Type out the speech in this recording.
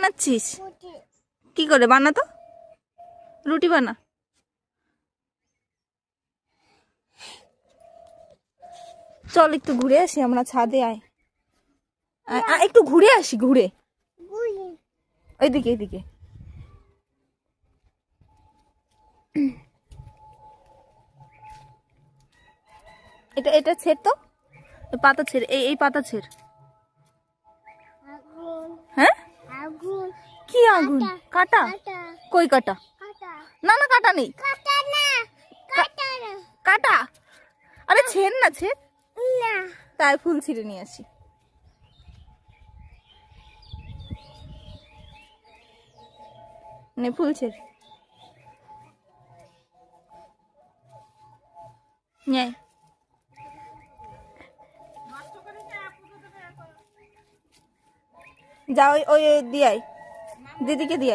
বানাচ্ছিস? কি করে বানা তো? রুটি বানা। চল একটু ঘুরে আসি আমরা, ছাদে আয়। একটু ঘুরে আসি, ঘুরে এইদিকে এইদিকে। এটা এটা ছেড় তো, পাতা ছেড়, এই পাতা ছেড়। হ্যাঁ কি আগুন? কাটা? কই কাটা? না না কাটা নেই, কাটা। আরে ছেড় না, ছেড়। তাই ফুল ছিঁড়ে নিয়ে আসি। নে ফুল ছেড়। যা ওই ওই দিয়ে আয়, দিদিকে দিয়ে আয়।